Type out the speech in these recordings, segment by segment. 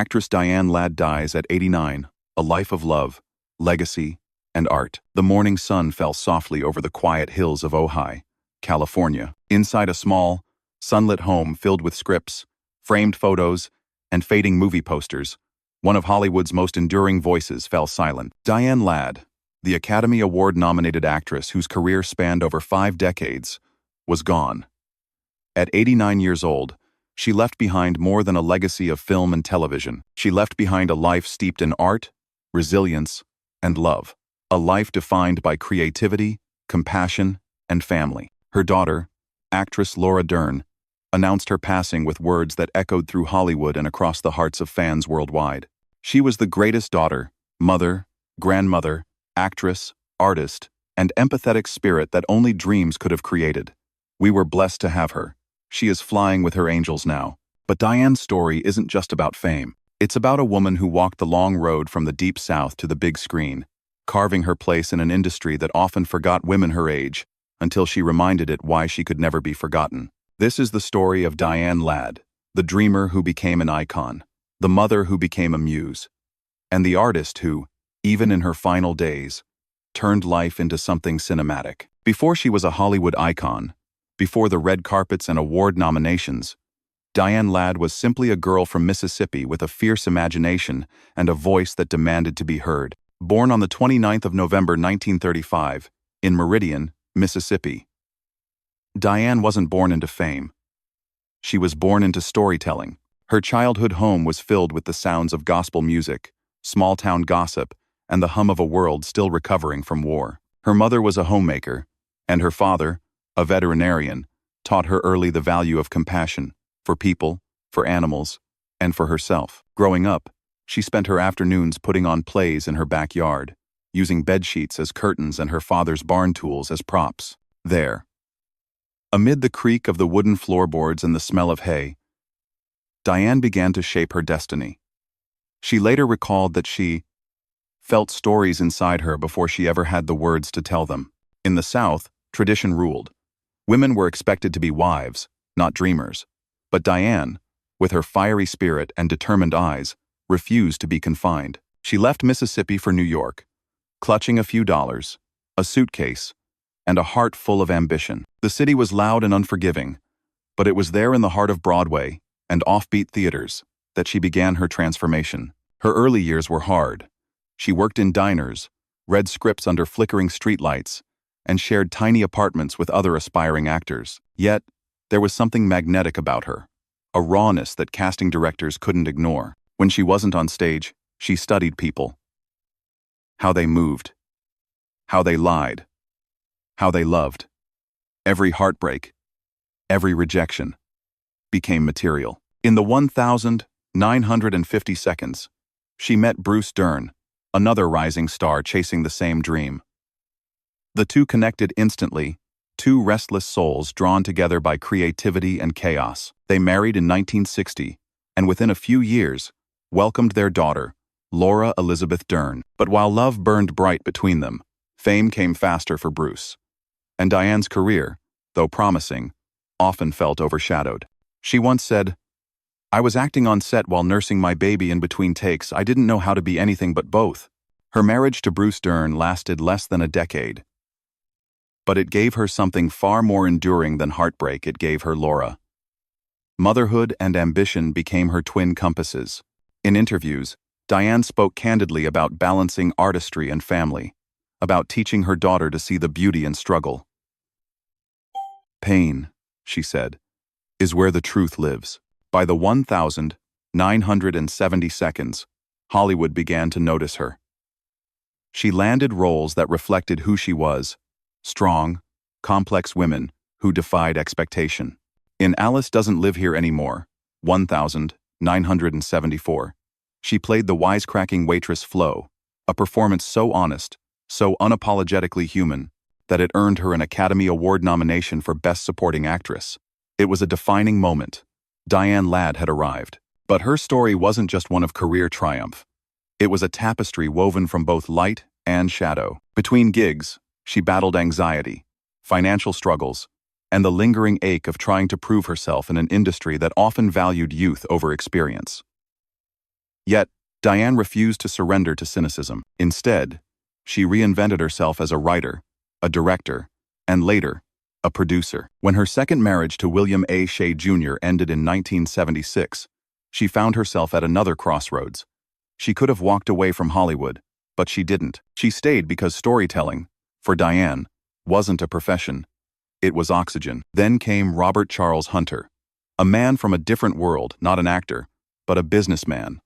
Actress Diane Ladd dies at 89, a life of love, legacy, and art. The morning sun fell softly over the quiet hills of Ojai, California. Inside a small, sunlit home filled with scripts, framed photos, and fading movie posters, one of Hollywood's most enduring voices fell silent. Diane Ladd, the Academy Award-nominated actress whose career spanned over 5 decades, was gone. At 89 years old, she left behind more than a legacy of film and television. She left behind a life steeped in art, resilience, and love. A life defined by creativity, compassion, and family. Her daughter, actress Laura Dern, announced her passing with words that echoed through Hollywood and across the hearts of fans worldwide. She was the greatest daughter, mother, grandmother, actress, artist, and empathetic spirit that only dreams could have created. We were blessed to have her. She is flying with her angels now. But Diane's story isn't just about fame. It's about a woman who walked the long road from the deep south to the big screen, carving her place in an industry that often forgot women her age, until she reminded it why she could never be forgotten. This is the story of Diane Ladd, the dreamer who became an icon, the mother who became a muse, and the artist who, even in her final days, turned life into something cinematic. Before she was a Hollywood icon, before the red carpets and award nominations, Diane Ladd was simply a girl from Mississippi with a fierce imagination and a voice that demanded to be heard. Born on the 29th of November 1935, in Meridian, Mississippi, Diane wasn't born into fame. She was born into storytelling. Her childhood home was filled with the sounds of gospel music, small-town gossip, and the hum of a world still recovering from war. Her mother was a homemaker, and her father, a veterinarian, taught her early the value of compassion, for people, for animals, and for herself. Growing up, she spent her afternoons putting on plays in her backyard, using bedsheets as curtains and her father's barn tools as props. There, amid the creak of the wooden floorboards and the smell of hay, Diane began to shape her destiny. She later recalled that she felt stories inside her before she ever had the words to tell them. In the South, tradition ruled. Women were expected to be wives, not dreamers. But Diane, with her fiery spirit and determined eyes, refused to be confined. She left Mississippi for New York, clutching a few dollars, a suitcase, and a heart full of ambition. The city was loud and unforgiving, but it was there in the heart of Broadway and offbeat theaters that she began her transformation. Her early years were hard. She worked in diners, read scripts under flickering streetlights, and shared tiny apartments with other aspiring actors. Yet, there was something magnetic about her, a rawness that casting directors couldn't ignore. When she wasn't on stage, she studied people. How they moved, how they lied, how they loved. Every heartbreak, every rejection, became material. In the 1,950 seconds, she met Bruce Dern, another rising star chasing the same dream. The two connected instantly, two restless souls drawn together by creativity and chaos. They married in 1960, and within a few years, welcomed their daughter, Laura Elizabeth Dern. But while love burned bright between them, fame came faster for Bruce. And Diane's career, though promising, often felt overshadowed. She once said, "I was acting on set while nursing my baby in between takes. I didn't know how to be anything but both." Her marriage to Bruce Dern lasted less than a decade. But it gave her something far more enduring than heartbreak. It gave her Laura. Motherhood and ambition became her twin compasses. In interviews, Diane spoke candidly about balancing artistry and family, about teaching her daughter to see the beauty in struggle. "Pain," she said, "is where the truth lives." By the 1,970 seconds, Hollywood began to notice her. She landed roles that reflected who she was, strong, complex women who defied expectation. In Alice Doesn't Live Here Anymore, 1,974, she played the wisecracking waitress Flo, a performance so honest, so unapologetically human, that it earned her an Academy Award nomination for Best Supporting Actress. It was a defining moment. Diane Ladd had arrived. But her story wasn't just one of career triumph. It was a tapestry woven from both light and shadow. Between gigs, she battled anxiety, financial struggles, and the lingering ache of trying to prove herself in an industry that often valued youth over experience. Yet, Diane refused to surrender to cynicism. Instead, she reinvented herself as a writer, a director, and later, a producer. When her second marriage to William A. Shea Jr. ended in 1976, she found herself at another crossroads. She could have walked away from Hollywood, but she didn't. She stayed because storytelling, for Diane, wasn't a profession. It was oxygen. Then came Robert Charles Hunter, a man from a different world, not an actor, but a businessman,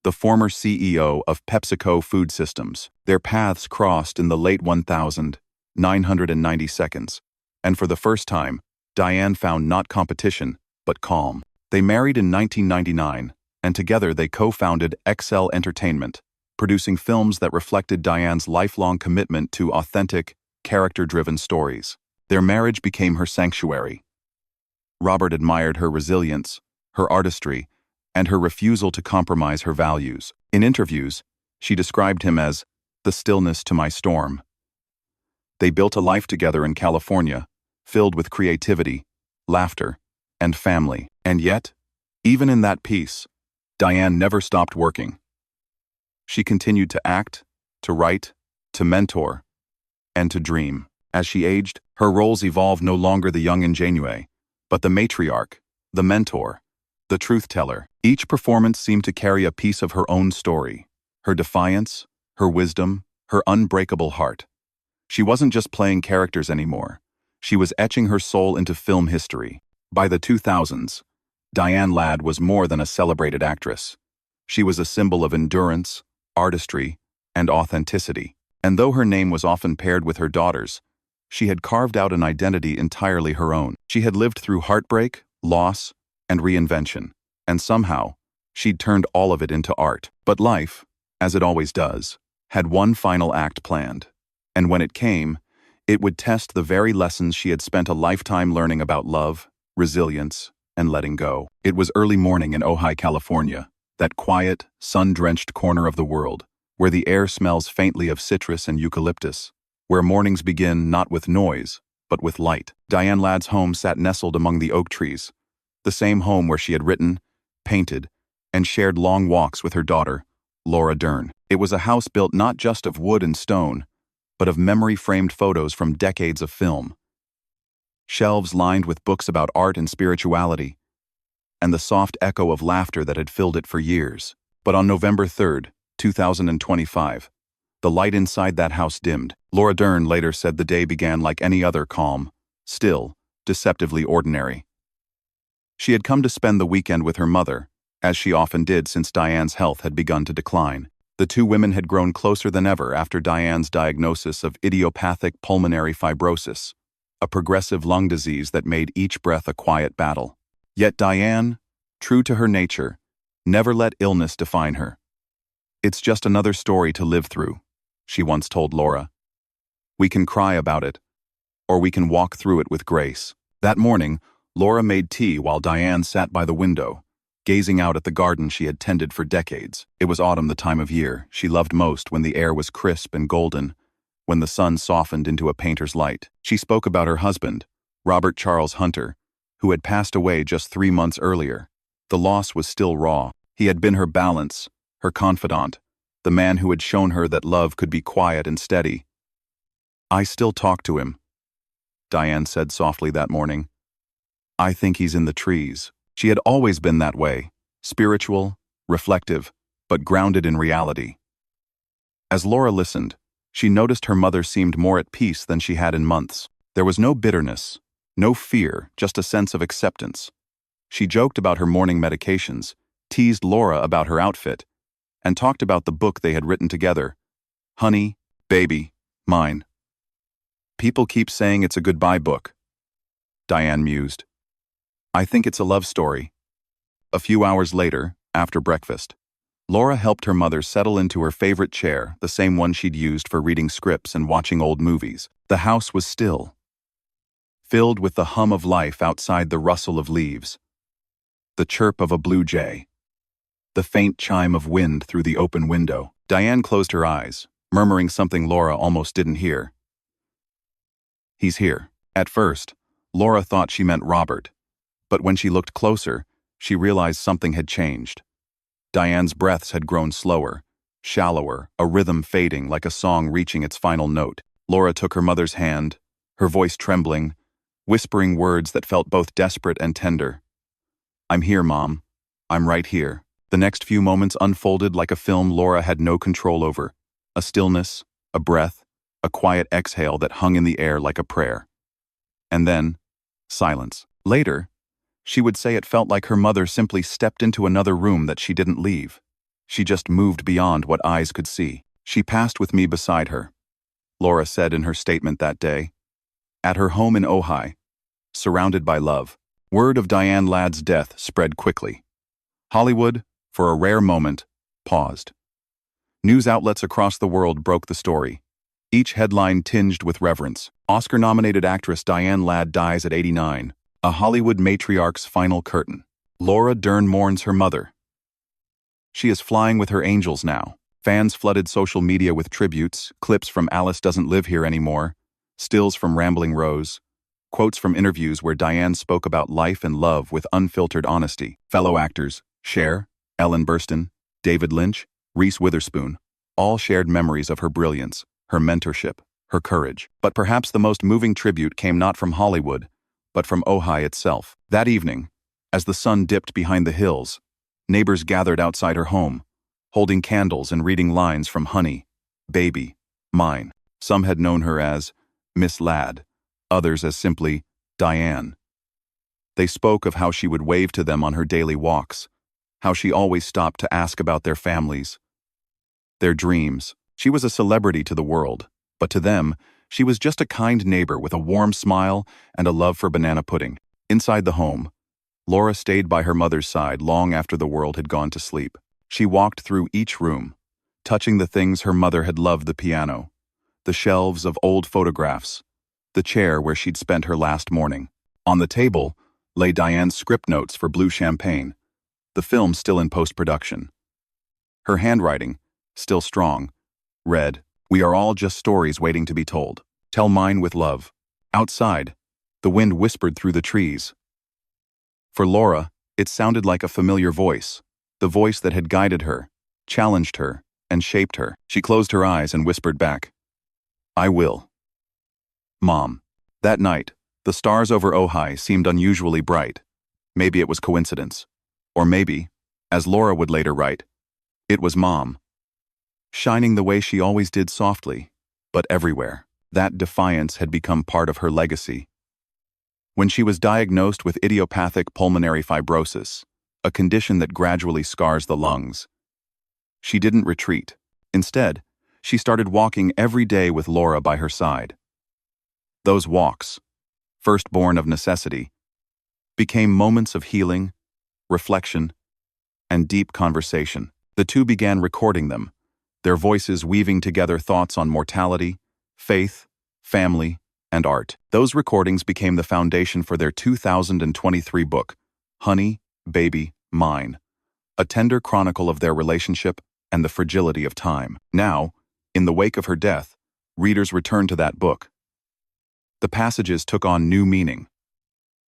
the former CEO of PepsiCo Food Systems. Their paths crossed in the late 1992, and for the first time, Diane found not competition, but calm. They married in 1999, and together they co-founded XL Entertainment, producing films that reflected Diane's lifelong commitment to authentic, character-driven stories. Their marriage became her sanctuary. Robert admired her resilience, her artistry, and her refusal to compromise her values. In interviews, she described him as the stillness to my storm. They built a life together in California, filled with creativity, laughter, and family. And yet, even in that peace, Diane never stopped working. She continued to act, to write, to mentor, and to dream. As she aged, her roles evolved, no longer the young ingenue, but the matriarch, the mentor, the truth-teller. Each performance seemed to carry a piece of her own story, her defiance, her wisdom, her unbreakable heart. She wasn't just playing characters anymore. She was etching her soul into film history. By the 2000s, Diane Ladd was more than a celebrated actress. She was a symbol of endurance, artistry, and authenticity. And though her name was often paired with her daughter's, she had carved out an identity entirely her own. She had lived through heartbreak, loss, and reinvention, and somehow, she'd turned all of it into art. But life, as it always does, had one final act planned. And when it came, it would test the very lessons she had spent a lifetime learning about love, resilience, and letting go. It was early morning in Ojai, California, that quiet, sun-drenched corner of the world, where the air smells faintly of citrus and eucalyptus, where mornings begin not with noise, but with light. Diane Ladd's home sat nestled among the oak trees, the same home where she had written, painted, and shared long walks with her daughter, Laura Dern. It was a house built not just of wood and stone, but of memory-framed photos from decades of film. Shelves lined with books about art and spirituality, and the soft echo of laughter that had filled it for years. But on November 3, 2025, the light inside that house dimmed. Laura Dern later said the day began like any other, calm, still, deceptively ordinary. She had come to spend the weekend with her mother, as she often did since Diane's health had begun to decline. The two women had grown closer than ever after Diane's diagnosis of idiopathic pulmonary fibrosis, a progressive lung disease that made each breath a quiet battle. Yet Diane, true to her nature, never let illness define her. "It's just another story to live through," she once told Laura. "We can cry about it, or we can walk through it with grace." That morning, Laura made tea while Diane sat by the window, gazing out at the garden she had tended for decades. It was autumn, the time of year she loved most, when the air was crisp and golden, when the sun softened into a painter's light. She spoke about her husband, Robert Charles Hunter, who had passed away just 3 months earlier. The loss was still raw. He had been her balance, her confidant, the man who had shown her that love could be quiet and steady. "I still talk to him," Diane said softly that morning. "I think he's in the trees." She had always been that way, spiritual, reflective, but grounded in reality. As Laura listened, she noticed her mother seemed more at peace than she had in months. There was no bitterness, no fear, just a sense of acceptance. She joked about her morning medications, teased Laura about her outfit, and talked about the book they had written together. "Honey, baby, mine." "People keep saying it's a goodbye book," Diane mused. "I think it's a love story." A few hours later, after breakfast, Laura helped her mother settle into her favorite chair, the same one she'd used for reading scripts and watching old movies. The house was still, filled with the hum of life outside, the rustle of leaves, the chirp of a blue jay, the faint chime of wind through the open window. Diane closed her eyes, murmuring something Laura almost didn't hear. "He's here." At first, Laura thought she meant Robert, but when she looked closer, she realized something had changed. Diane's breaths had grown slower, shallower, a rhythm fading like a song reaching its final note. Laura took her mother's hand, her voice trembling, whispering words that felt both desperate and tender. "I'm here, Mom. I'm right here." The next few moments unfolded like a film Laura had no control over. A stillness, a breath, a quiet exhale that hung in the air like a prayer. And then, silence. Later, she would say it felt like her mother simply stepped into another room that she didn't leave. She just moved beyond what eyes could see. "She passed with me beside her," Laura said in her statement that day. At her home in Ojai, surrounded by love. Word of Diane Ladd's death spread quickly. Hollywood, for a rare moment, paused. News outlets across the world broke the story, each headline tinged with reverence. Oscar-nominated actress Diane Ladd dies at 89. A Hollywood matriarch's final curtain. Laura Dern mourns her mother. She is flying with her angels now. Fans flooded social media with tributes, clips from Alice Doesn't Live Here Anymore, stills from Rambling Rose, quotes from interviews where Diane spoke about life and love with unfiltered honesty. Fellow actors, Cher, Ellen Burstyn, David Lynch, Reese Witherspoon, all shared memories of her brilliance, her mentorship, her courage. But perhaps the most moving tribute came not from Hollywood, but from Ojai itself. That evening, as the sun dipped behind the hills, neighbors gathered outside her home, holding candles and reading lines from Honey, Baby, Mine. Some had known her as Miss Ladd, others as simply Diane. They spoke of how she would wave to them on her daily walks, how she always stopped to ask about their families, their dreams. She was a celebrity to the world, but to them, she was just a kind neighbor with a warm smile and a love for banana pudding. Inside the home, Laura stayed by her mother's side long after the world had gone to sleep. She walked through each room, touching the things her mother had loved: the piano, the shelves of old photographs, the chair where she'd spent her last morning. On the table lay Diane's script notes for Blue Champagne, the film still in post-production. Her handwriting, still strong, read, "We are all just stories waiting to be told. Tell mine with love." Outside, the wind whispered through the trees. For Laura, it sounded like a familiar voice, the voice that had guided her, challenged her, and shaped her. She closed her eyes and whispered back, "I will." Mom. That night, the stars over Ojai seemed unusually bright. Maybe it was coincidence. Or maybe, as Laura would later write, it was Mom, shining the way she always did, softly, but everywhere. That defiance had become part of her legacy. When she was diagnosed with idiopathic pulmonary fibrosis, a condition that gradually scars the lungs, she didn't retreat. Instead, she started walking every day with Laura by her side. Those walks, first born of necessity, became moments of healing, reflection, and deep conversation. The two began recording them, their voices weaving together thoughts on mortality, faith, family, and art. Those recordings became the foundation for their 2023 book, Honey, Baby, Mine, a tender chronicle of their relationship and the fragility of time. Now, in the wake of her death, readers returned to that book. The passages took on new meaning.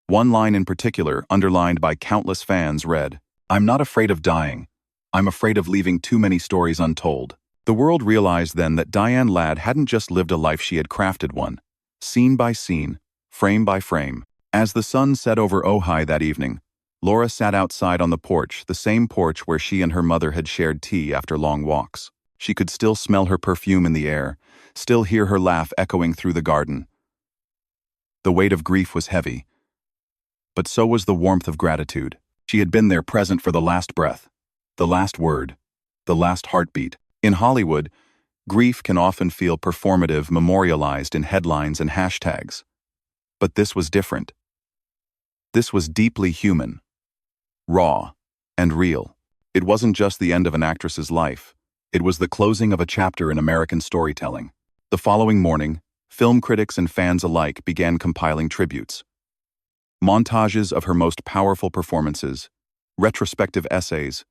One line in particular, underlined by countless fans, read, "I'm not afraid of dying. I'm afraid of leaving too many stories untold." The world realized then that Diane Ladd hadn't just lived a life, she had crafted one, scene by scene, frame by frame. As the sun set over Ojai that evening, Laura sat outside on the porch, the same porch where she and her mother had shared tea after long walks. She could still smell her perfume in the air, still hear her laugh echoing through the garden. The weight of grief was heavy, but so was the warmth of gratitude. She had been there, present for the last breath, the last word, the last heartbeat. In Hollywood, grief can often feel performative, memorialized in headlines and hashtags. But this was different. This was deeply human, raw, and real. It wasn't just the end of an actress's life. It was the closing of a chapter in American storytelling. The following morning, film critics and fans alike began compiling tributes. Montages of her most powerful performances, retrospective essays,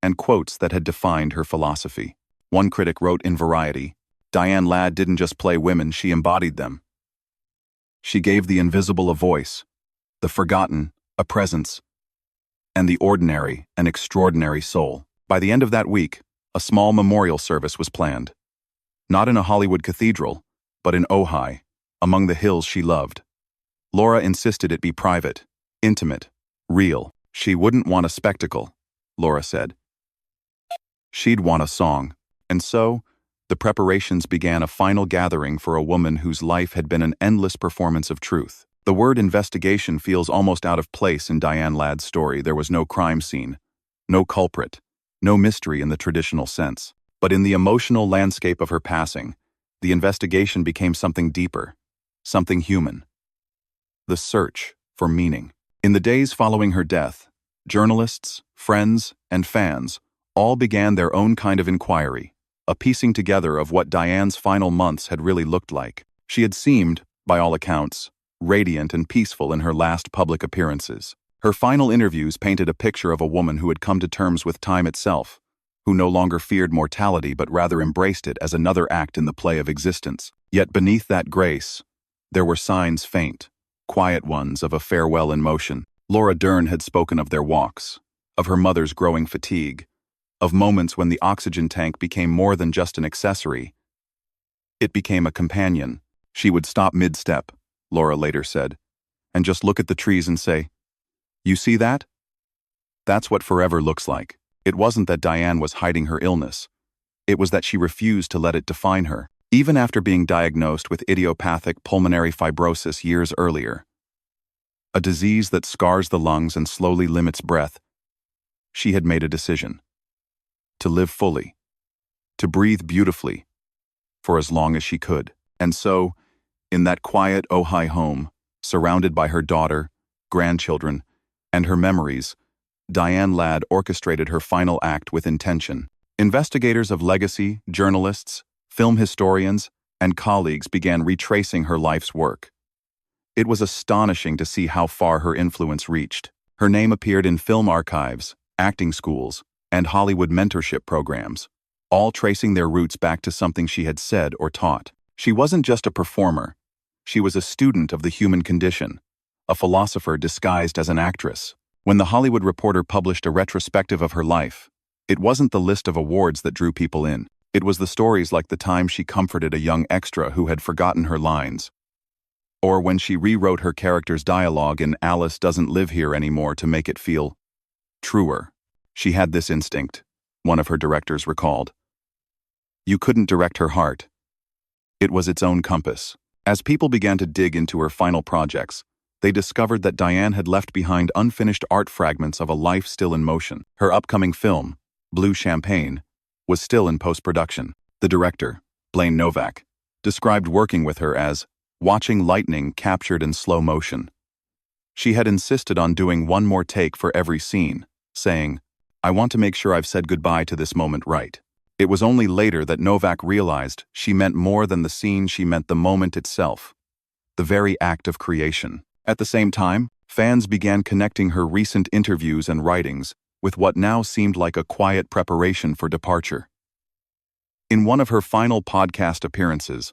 and quotes that had defined her philosophy. One critic wrote in Variety, "Diane Ladd didn't just play women, she embodied them. She gave the invisible a voice, the forgotten a presence, and the ordinary an extraordinary soul." By the end of that week, a small memorial service was planned. Not in a Hollywood cathedral, but in Ojai, among the hills she loved. Laura insisted it be private, intimate, real. She wouldn't want a spectacle, Laura said. She'd want a song. And so, the preparations began, a final gathering for a woman whose life had been an endless performance of truth. The word investigation feels almost out of place in Diane Ladd's story. There was no crime scene, no culprit, no mystery in the traditional sense. But in the emotional landscape of her passing, the investigation became something deeper, something human. The search for meaning. In the days following her death, journalists, friends, and fans all began their own kind of inquiry, a piecing together of what Diane's final months had really looked like. She had seemed, by all accounts, radiant and peaceful in her last public appearances. Her final interviews painted a picture of a woman who had come to terms with time itself, who no longer feared mortality but rather embraced it as another act in the play of existence. Yet beneath that grace, there were signs faint, quiet ones of a farewell in motion. Laura Dern had spoken of their walks, of her mother's growing fatigue, of moments when the oxygen tank became more than just an accessory. It became a companion. She would stop mid-step, Laura later said, and just look at the trees and say, "You see that? That's what forever looks like." It wasn't that Diane was hiding her illness. It was that she refused to let it define her. Even after being diagnosed with idiopathic pulmonary fibrosis years earlier, a disease that scars the lungs and slowly limits breath, she had made a decision. To live fully. To breathe beautifully. For as long as she could. And so, in that quiet Ojai home, surrounded by her daughter, grandchildren, and her memories, Diane Ladd orchestrated her final act with intention. Investigators of legacy, journalists, film historians, and colleagues began retracing her life's work. It was astonishing to see how far her influence reached. Her name appeared in film archives, acting schools, and Hollywood mentorship programs, all tracing their roots back to something she had said or taught. She wasn't just a performer. She was a student of the human condition, a philosopher disguised as an actress. When The Hollywood Reporter published a retrospective of her life, it wasn't the list of awards that drew people in. It was the stories like the time she comforted a young extra who had forgotten her lines, or when she rewrote her character's dialogue in Alice Doesn't Live Here Anymore to make it feel truer. She had this instinct, one of her directors recalled. You couldn't direct her heart. It was its own compass. As people began to dig into her final projects, they discovered that Diane had left behind unfinished art fragments of a life still in motion. Her upcoming film, Blue Champagne, was still in post-production. The director, Blaine Novak, described working with her as watching lightning captured in slow motion. She had insisted on doing one more take for every scene, saying, "I want to make sure I've said goodbye to this moment right." It was only later that Novak realized she meant more than the scene. She meant the moment itself, the very act of creation. At the same time, fans began connecting her recent interviews and writings with what now seemed like a quiet preparation for departure. In one of her final podcast appearances,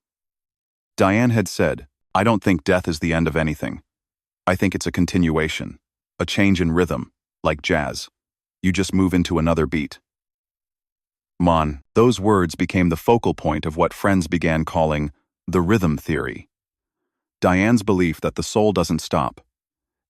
Diane had said, "I don't think death is the end of anything. I think it's a continuation, a change in rhythm, like jazz. You just move into another beat." Those words became the focal point of what friends began calling the rhythm theory. Diane's belief that the soul doesn't stop.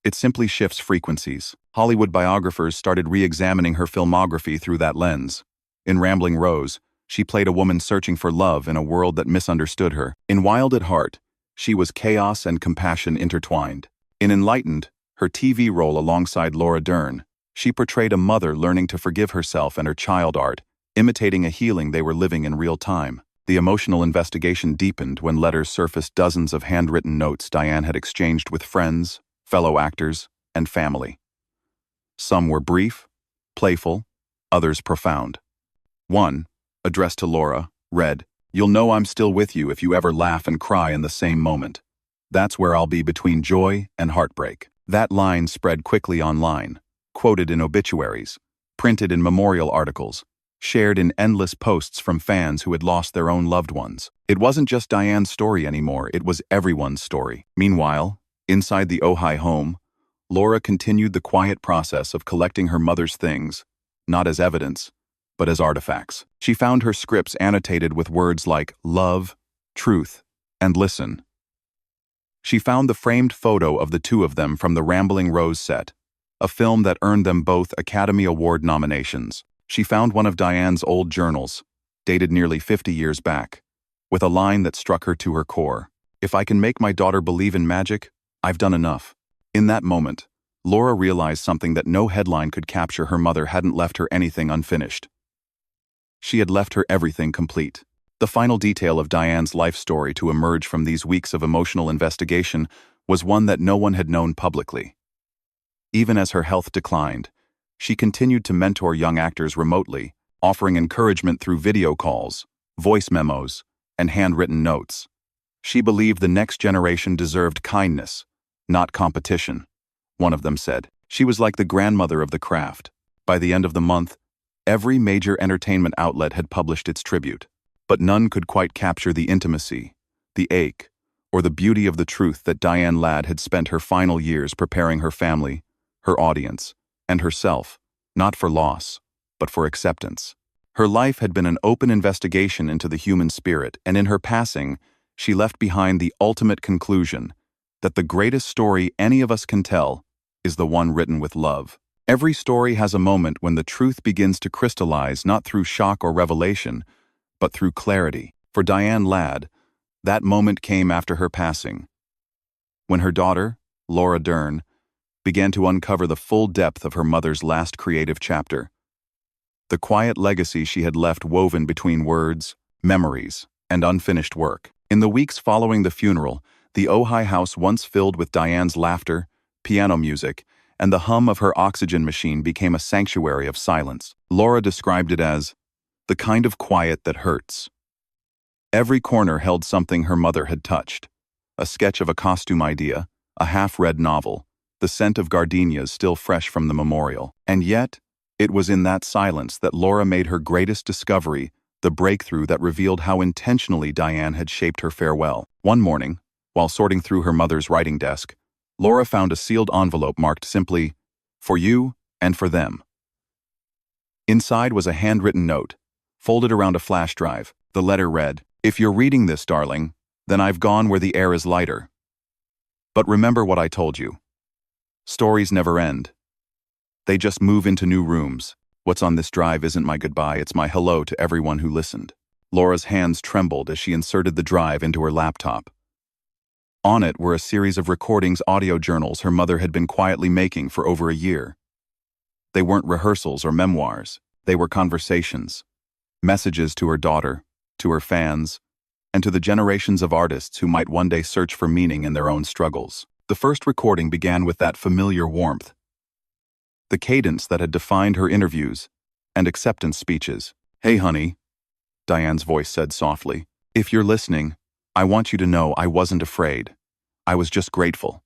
It simply shifts frequencies. Hollywood biographers started re-examining her filmography through that lens. In Rambling Rose, she played a woman searching for love in a world that misunderstood her. In Wild at Heart, she was chaos and compassion intertwined. In Enlightened, her TV role alongside Laura Dern, she portrayed a mother learning to forgive herself and her child art, imitating a healing they were living in real time. The emotional investigation deepened when letters surfaced, dozens of handwritten notes Diane had exchanged with friends, fellow actors, and family. Some were brief, playful, others profound. One, addressed to Laura, read, "You'll know I'm still with you if you ever laugh and cry in the same moment. That's where I'll be between joy and heartbreak." That line spread quickly online, quoted in obituaries, printed in memorial articles, shared in endless posts from fans who had lost their own loved ones. It wasn't just Diane's story anymore, it was everyone's story. Meanwhile, inside the Ojai home, Laura continued the quiet process of collecting her mother's things, not as evidence, but as artifacts. She found her scripts annotated with words like love, truth, and listen. She found the framed photo of the two of them from the Rambling Rose set, a film that earned them both Academy Award nominations. She found one of Diane's old journals, dated nearly 50 years back, with a line that struck her to her core. "If I can make my daughter believe in magic, I've done enough." In that moment, Laura realized something that no headline could capture. Her mother hadn't left her anything unfinished. She had left her everything complete. The final detail of Diane's life story to emerge from these weeks of emotional investigation was one that no one had known publicly. Even as her health declined, she continued to mentor young actors remotely, offering encouragement through video calls, voice memos, and handwritten notes. She believed the next generation deserved kindness, not competition, one of them said. She was like the grandmother of the craft. By the end of the month, every major entertainment outlet had published its tribute, but none could quite capture the intimacy, the ache, or the beauty of the truth that Diane Ladd had spent her final years preparing her family, her audience, and herself, not for loss, but for acceptance. Her life had been an open investigation into the human spirit, and in her passing, she left behind the ultimate conclusion that the greatest story any of us can tell is the one written with love. Every story has a moment when the truth begins to crystallize, not through shock or revelation, but through clarity. For Diane Ladd, that moment came after her passing, when her daughter, Laura Dern, began to uncover the full depth of her mother's last creative chapter. The quiet legacy she had left woven between words, memories, and unfinished work. In the weeks following the funeral, the Ojai house, once filled with Diane's laughter, piano music, and the hum of her oxygen machine, became a sanctuary of silence. Laura described it as the kind of quiet that hurts. Every corner held something her mother had touched: a sketch of a costume idea, a half-read novel, the scent of gardenias still fresh from the memorial. And yet, it was in that silence that Laura made her greatest discovery, the breakthrough that revealed how intentionally Diane had shaped her farewell. One morning, while sorting through her mother's writing desk, Laura found a sealed envelope marked simply, "For you and for them." Inside was a handwritten note, folded around a flash drive. The letter read, "If you're reading this, darling, then I've gone where the air is lighter. But remember what I told you. Stories never end. They just move into new rooms. What's on this drive isn't my goodbye, it's my hello to everyone who listened." Laura's hands trembled as she inserted the drive into her laptop. On it were a series of recordings, audio journals her mother had been quietly making for over a year. They weren't rehearsals or memoirs. They were conversations, messages to her daughter, to her fans, and to the generations of artists who might one day search for meaning in their own struggles. The first recording began with that familiar warmth, the cadence that had defined her interviews and acceptance speeches. "Hey, honey," Diane's voice said softly. "If you're listening, I want you to know I wasn't afraid. I was just grateful.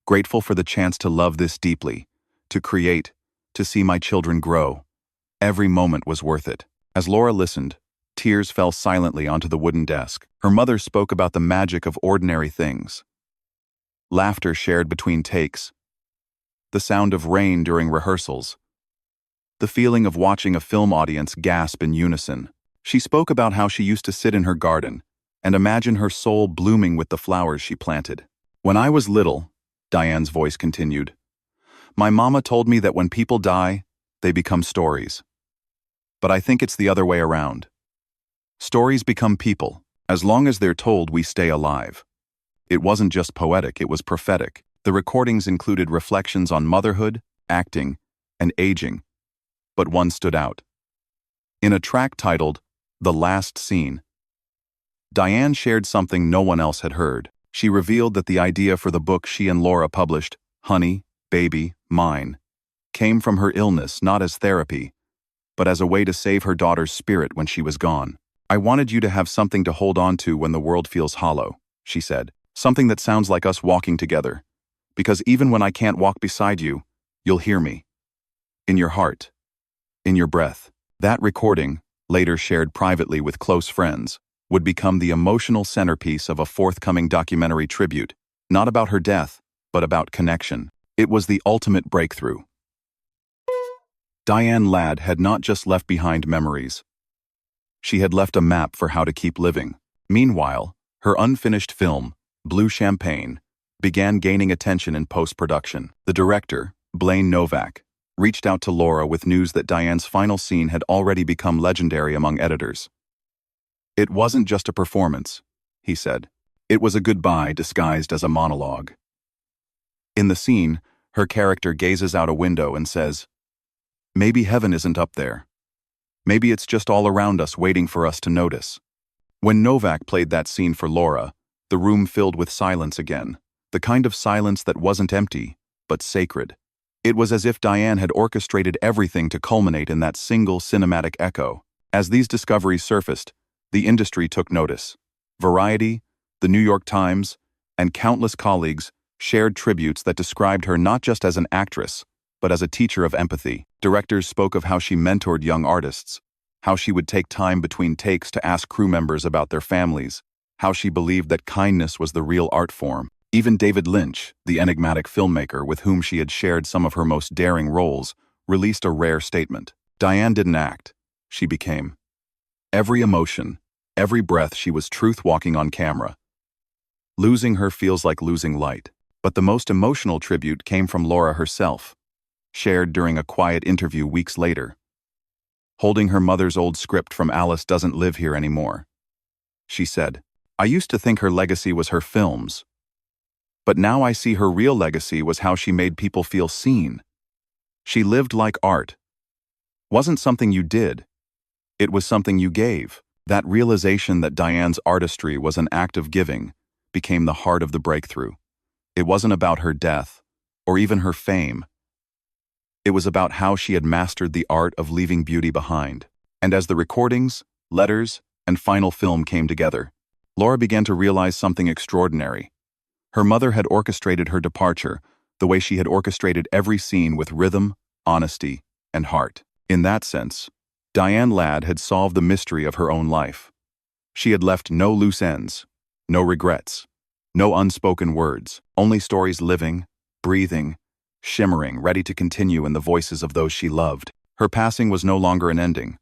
Grateful for the chance to love this deeply, to create, to see my children grow. Every moment was worth it." As Laura listened, tears fell silently onto the wooden desk. Her mother spoke about the magic of ordinary things. Laughter shared between takes, the sound of rain during rehearsals, the feeling of watching a film audience gasp in unison. She spoke about how she used to sit in her garden and imagine her soul blooming with the flowers she planted. "When I was little," Diane's voice continued, "my mama told me that when people die, they become stories. But I think it's the other way around. Stories become people. As long as they're told, we stay alive." It wasn't just poetic, it was prophetic. The recordings included reflections on motherhood, acting, and aging, but one stood out. In a track titled "The Last Scene," Diane shared something no one else had heard. She revealed that the idea for the book she and Laura published, Honey, Baby, Mine, came from her illness, not as therapy, but as a way to save her daughter's spirit when she was gone. "I wanted you to have something to hold on to when the world feels hollow," she said. "Something that sounds like us walking together. Because even when I can't walk beside you, you'll hear me. In your heart. In your breath." That recording, later shared privately with close friends, would become the emotional centerpiece of a forthcoming documentary tribute, not about her death, but about connection. It was the ultimate breakthrough. Diane Ladd had not just left behind memories. She had left a map for how to keep living. Meanwhile, her unfinished film, Blue Champagne, began gaining attention in post-production. The director, Blaine Novak, reached out to Laura with news that Diane's final scene had already become legendary among editors. "It wasn't just a performance," he said. "It was a goodbye disguised as a monologue." In the scene, her character gazes out a window and says, "Maybe heaven isn't up there. Maybe it's just all around us waiting for us to notice." When Novak played that scene for Laura, the room filled with silence again, the kind of silence that wasn't empty, but sacred. It was as if Diane had orchestrated everything to culminate in that single cinematic echo. As these discoveries surfaced, the industry took notice. Variety, the New York Times, and countless colleagues shared tributes that described her not just as an actress, but as a teacher of empathy. Directors spoke of how she mentored young artists, how she would take time between takes to ask crew members about their families, how she believed that kindness was the real art form. Even David Lynch, the enigmatic filmmaker with whom she had shared some of her most daring roles, released a rare statement. Diane didn't act, she became. Every emotion, every breath, she was truth walking on camera. Losing her feels like losing light. But the most emotional tribute came from Laura herself, shared during a quiet interview weeks later. Holding her mother's old script from Alice Doesn't Live Here Anymore, she said, "I used to think her legacy was her films. But now I see her real legacy was how she made people feel seen. She lived like art. Wasn't something you did. It was something you gave." That realization that Diane's artistry was an act of giving became the heart of the breakthrough. It wasn't about her death, or even her fame. It was about how she had mastered the art of leaving beauty behind. And as the recordings, letters, and final film came together, Laura began to realize something extraordinary. Her mother had orchestrated her departure the way she had orchestrated every scene, with rhythm, honesty, and heart. In that sense, Diane Ladd had solved the mystery of her own life. She had left no loose ends, no regrets, no unspoken words, only stories living, breathing, shimmering, ready to continue in the voices of those she loved. Her passing was no longer an ending.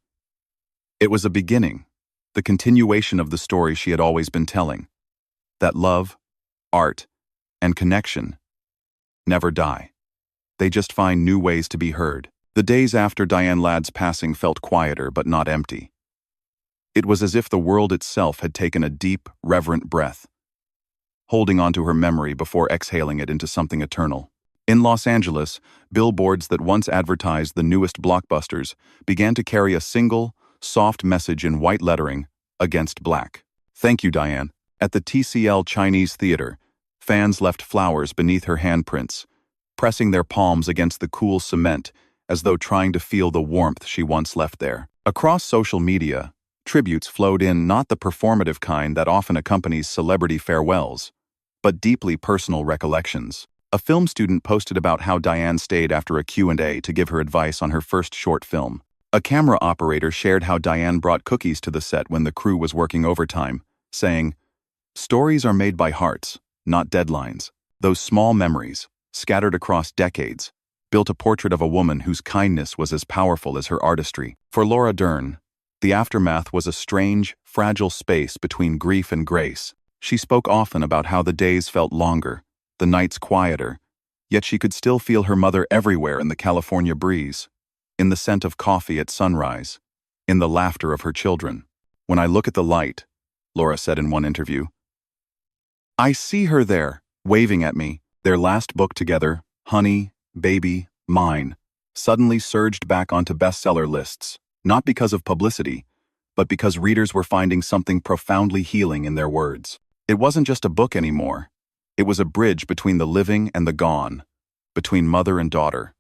It was a beginning, the continuation of the story she had always been telling. That love, art, and connection never die. They just find new ways to be heard. The days after Diane Ladd's passing felt quieter but not empty. It was as if the world itself had taken a deep, reverent breath, holding onto her memory before exhaling it into something eternal. In Los Angeles, billboards that once advertised the newest blockbusters began to carry a single, soft message in white lettering, "Against Black." "Thank you, Diane." At the TCL Chinese Theater, fans left flowers beneath her handprints, pressing their palms against the cool cement as though trying to feel the warmth she once left there. Across social media, tributes flowed in, not the performative kind that often accompanies celebrity farewells, but deeply personal recollections. A film student posted about how Diane stayed after a Q&A to give her advice on her first short film. A camera operator shared how Diane brought cookies to the set when the crew was working overtime, saying, "Stories are made by hearts, not deadlines." Those small memories, scattered across decades, built a portrait of a woman whose kindness was as powerful as her artistry. For Laura Dern, the aftermath was a strange, fragile space between grief and grace. She spoke often about how the days felt longer, the nights quieter, yet she could still feel her mother everywhere in the California breeze, in the scent of coffee at sunrise, in the laughter of her children. "When I look at the light," Laura said in one interview, "I see her there, waving at me." Their last book together, Honey, Baby, Mine, suddenly surged back onto bestseller lists, not because of publicity, but because readers were finding something profoundly healing in their words. It wasn't just a book anymore. It was a bridge between the living and the gone, between mother and daughter,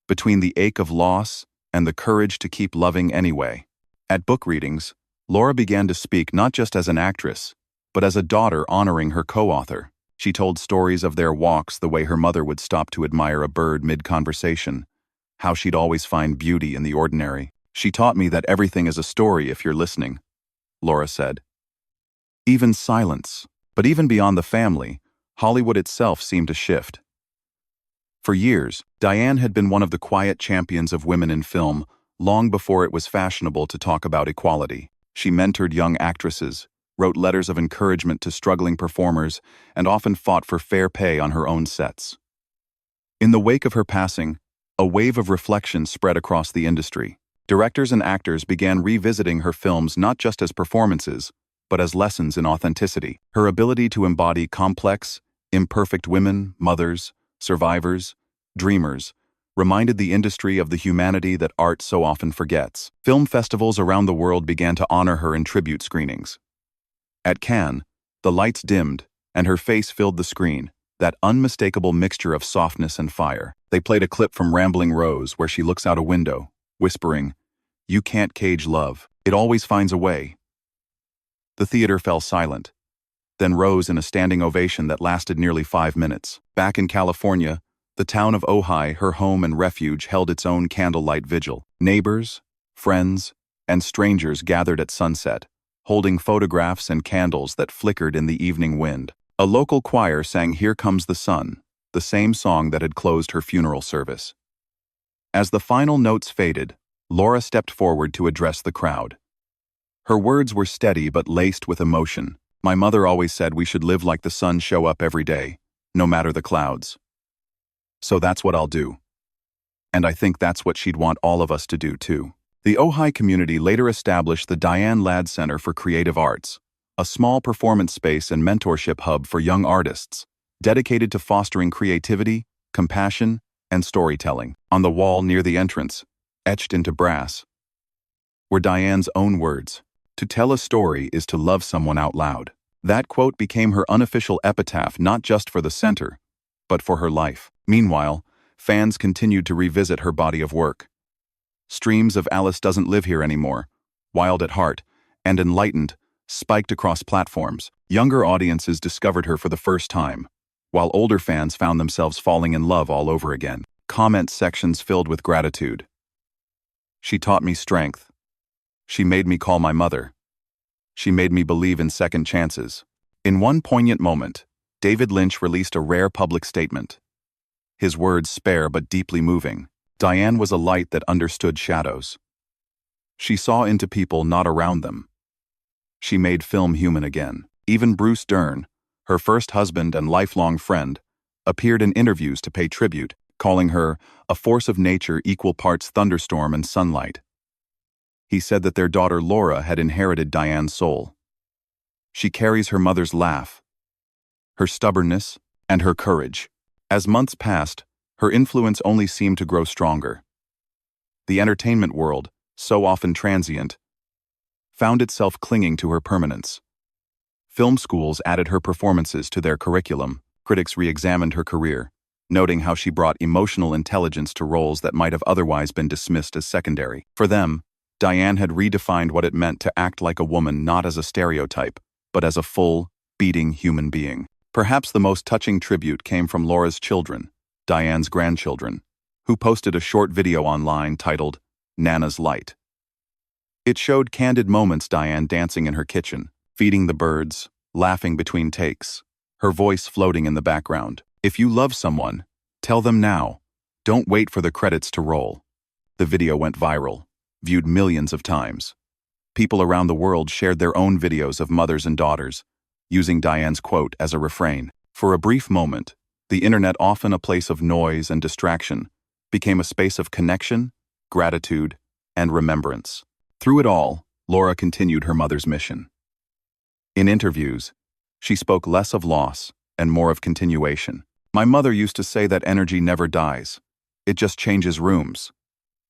between the ache of loss and the courage to keep loving anyway. At book readings, Laura began to speak not just as an actress, but as a daughter honoring her co-author. She told stories of their walks the way her mother would stop to admire a bird mid-conversation, how she'd always find beauty in the ordinary. "She taught me that everything is a story if you're listening," Laura said. Even silence, but even beyond the family, Hollywood itself seemed to shift. For years, Diane had been one of the quiet champions of women in film, long before it was fashionable to talk about equality. She mentored young actresses, wrote letters of encouragement to struggling performers, and often fought for fair pay on her own sets. In the wake of her passing, a wave of reflection spread across the industry. Directors and actors began revisiting her films not just as performances, but as lessons in authenticity. Her ability to embody complex, imperfect women, mothers, survivors, dreamers, reminded the industry of the humanity that art so often forgets. Film festivals around the world began to honor her in tribute screenings. At Cannes, the lights dimmed, and her face filled the screen, that unmistakable mixture of softness and fire. They played a clip from Rambling Rose where she looks out a window, whispering, "You can't cage love. It always finds a way." The theater fell silent, then rose in a standing ovation that lasted nearly 5 minutes. Back in California, the town of Ojai, her home and refuge, held its own candlelight vigil. Neighbors, friends, and strangers gathered at sunset, holding photographs and candles that flickered in the evening wind. A local choir sang "Here Comes the Sun," the same song that had closed her funeral service. As the final notes faded, Laura stepped forward to address the crowd. Her words were steady but laced with emotion. "My mother always said we should live like the sun show up every day, no matter the clouds. So that's what I'll do. And I think that's what she'd want all of us to do too." The Ojai community later established the Diane Ladd Center for Creative Arts, a small performance space and mentorship hub for young artists, dedicated to fostering creativity, compassion, and storytelling. On the wall near the entrance, etched into brass, were Diane's own words: "To tell a story is to love someone out loud." That quote became her unofficial epitaph not just for the center, but for her life. Meanwhile, fans continued to revisit her body of work. Streams of "Alice Doesn't Live Here Anymore," "Wild at Heart," and "Enlightened" spiked across platforms. Younger audiences discovered her for the first time, while older fans found themselves falling in love all over again. Comment sections filled with gratitude. "She taught me strength. She made me call my mother. She made me believe in second chances." In one poignant moment, David Lynch released a rare public statement. His words spare but deeply moving. Diane was a light that understood shadows. She saw into people not around them. She made film human again. Even Bruce Dern, her first husband and lifelong friend, appeared in interviews to pay tribute, calling her a force of nature equal parts thunderstorm and sunlight. He said that their daughter Laura had inherited Diane's soul. She carries her mother's laugh, her stubbornness, and her courage. As months passed, her influence only seemed to grow stronger. The entertainment world, so often transient, found itself clinging to her permanence. Film schools added her performances to their curriculum. Critics re-examined her career, noting how she brought emotional intelligence to roles that might have otherwise been dismissed as secondary. For them, Diane had redefined what it meant to act like a woman, not as a stereotype, but as a full, beating human being. Perhaps the most touching tribute came from Laura's children, Diane's grandchildren, who posted a short video online titled "Nana's Light." It showed candid moments: Diane dancing in her kitchen, feeding the birds, laughing between takes, her voice floating in the background. "If you love someone, tell them now. Don't wait for the credits to roll." The video went viral, viewed millions of times. People around the world shared their own videos of mothers and daughters, using Diane's quote as a refrain. For a brief moment, the internet, often a place of noise and distraction, became a space of connection, gratitude, and remembrance. Through it all, Laura continued her mother's mission. In interviews, she spoke less of loss and more of continuation. "My mother used to say that energy never dies. It just changes rooms,"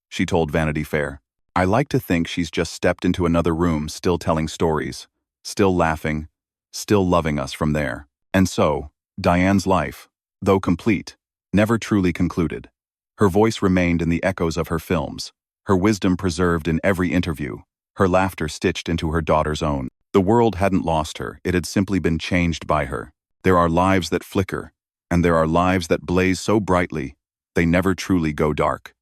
she told Vanity Fair. "I like to think she's just stepped into another room, still telling stories, still laughing, still loving us from there." And so, Diane's life, though complete, never truly concluded. Her voice remained in the echoes of her films, her wisdom preserved in every interview, her laughter stitched into her daughter's own. The world hadn't lost her, it had simply been changed by her. There are lives that flicker, and there are lives that blaze so brightly, they never truly go dark.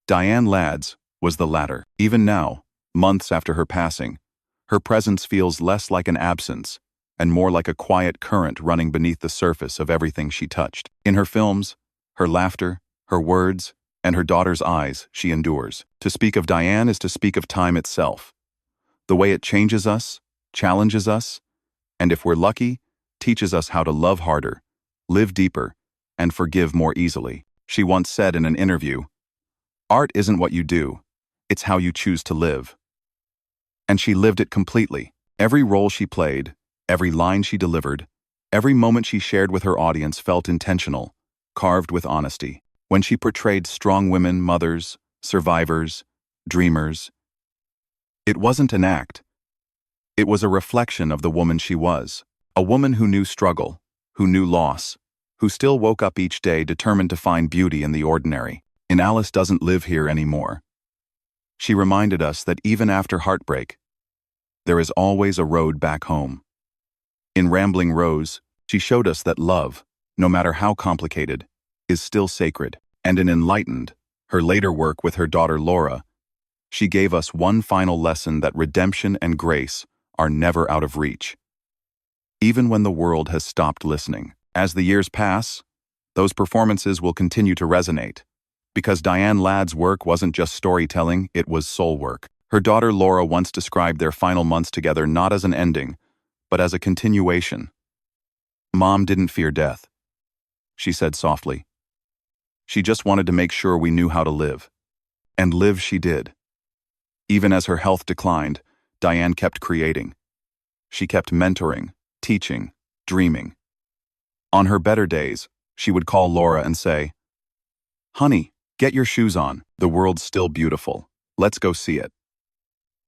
Diane Ladd's was the latter. Even now, months after her passing, her presence feels less like an absence, and more like a quiet current running beneath the surface of everything she touched. In her films, Her laughter, her words, and her daughter's eyes she endures. To speak of Diane is to speak of time itself. The way it changes us, challenges us, and if we're lucky, teaches us how to love harder, live deeper, and forgive more easily. She once said in an interview, "Art isn't what you do, it's how you choose to live." And she lived it completely. Every role she played, every line she delivered, every moment she shared with her audience felt intentional, carved with honesty. When she portrayed strong women, mothers, survivors, dreamers, it wasn't an act. It was a reflection of the woman she was. A woman who knew struggle, who knew loss, who still woke up each day determined to find beauty in the ordinary. And Alice doesn't live here anymore. She reminded us that even after heartbreak, there is always a road back home. In Rambling Rose, she showed us that love, no matter how complicated, is still sacred. And in Enlightened, her later work with her daughter Laura, she gave us one final lesson that redemption and grace are never out of reach. Even when the world has stopped listening. As the years pass, those performances will continue to resonate. Because Diane Ladd's work wasn't just storytelling, it was soul work. Her daughter Laura once described their final months together not as an ending, but as a continuation. "Mom didn't fear death," she said softly. "She just wanted to make sure we knew how to live." And live she did. Even as her health declined, Diane kept creating. She kept mentoring, teaching, dreaming. On her better days, she would call Laura and say, "Honey, get your shoes on. The world's still beautiful. Let's go see it."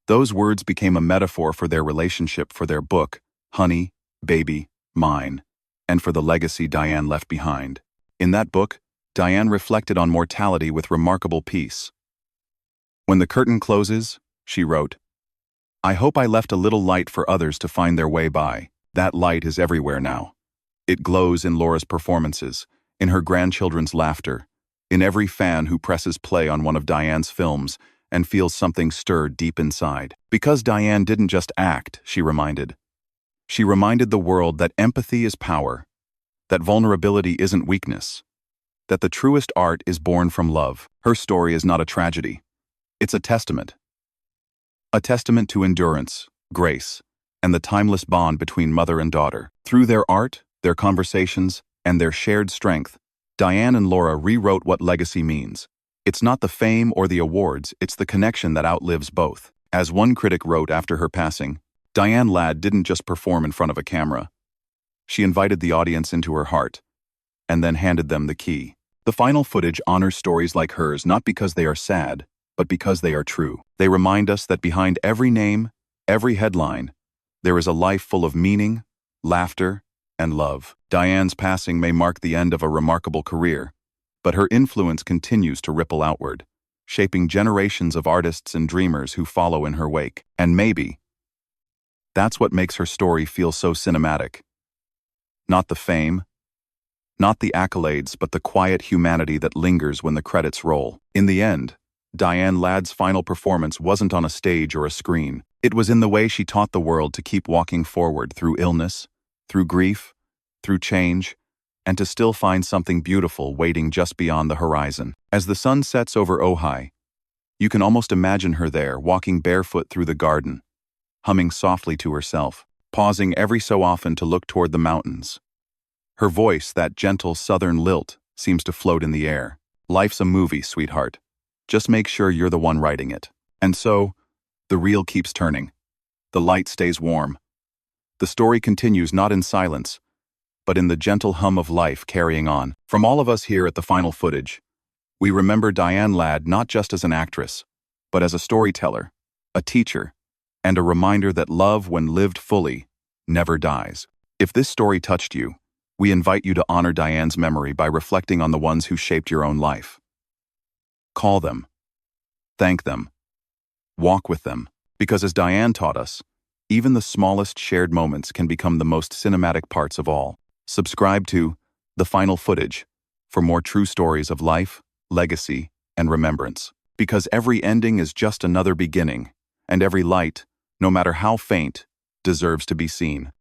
Those words became a metaphor for their relationship, for their book, Honey, Baby, Mine, and for the legacy Diane left behind. In that book, Diane reflected on mortality with remarkable peace. "When the curtain closes," she wrote, "I hope I left a little light for others to find their way by." That light is everywhere now. It glows in Laura's performances, in her grandchildren's laughter, in every fan who presses play on one of Diane's films and feels something stir deep inside. Because Diane didn't just act, she reminded the world that empathy is power, that vulnerability isn't weakness, that the truest art is born from love. Her story is not a tragedy. It's a testament. A testament to endurance, grace, and the timeless bond between mother and daughter. Through their art, their conversations, and their shared strength, Diane and Laura rewrote what legacy means. It's not the fame or the awards, it's the connection that outlives both. As one critic wrote after her passing, Diane Ladd didn't just perform in front of a camera. She invited the audience into her heart, and then handed them the key. The final footage honors stories like hers not because they are sad, but because they are true. They remind us that behind every name, every headline, there is a life full of meaning, laughter, and love. Diane's passing may mark the end of a remarkable career, but her influence continues to ripple outward, shaping generations of artists and dreamers who follow in her wake. And maybe that's what makes her story feel so cinematic. Not the fame, not the accolades, but the quiet humanity that lingers when the credits roll. In the end, Diane Ladd's final performance wasn't on a stage or a screen. It was in the way she taught the world to keep walking forward through illness, through grief, through change, and to still find something beautiful waiting just beyond the horizon. As the sun sets over Ojai, you can almost imagine her there, walking barefoot through the garden, humming softly to herself, pausing every so often to look toward the mountains. Her voice, that gentle southern lilt, seems to float in the air. Life's a movie, sweetheart. Just make sure you're the one writing it. And so, the reel keeps turning. The light stays warm. The story continues not in silence, but in the gentle hum of life carrying on. From all of us here at the final footage, we remember Diane Ladd not just as an actress, but as a storyteller, a teacher, and a reminder that love, when lived fully, never dies. If this story touched you, we invite you to honor Diane's memory by reflecting on the ones who shaped your own life. Call them. Thank them. Walk with them. Because as Diane taught us, even the smallest shared moments can become the most cinematic parts of all. Subscribe to The Final Footage for more true stories of life, legacy, and remembrance. Because every ending is just another beginning, and every light, no matter how faint, deserves to be seen.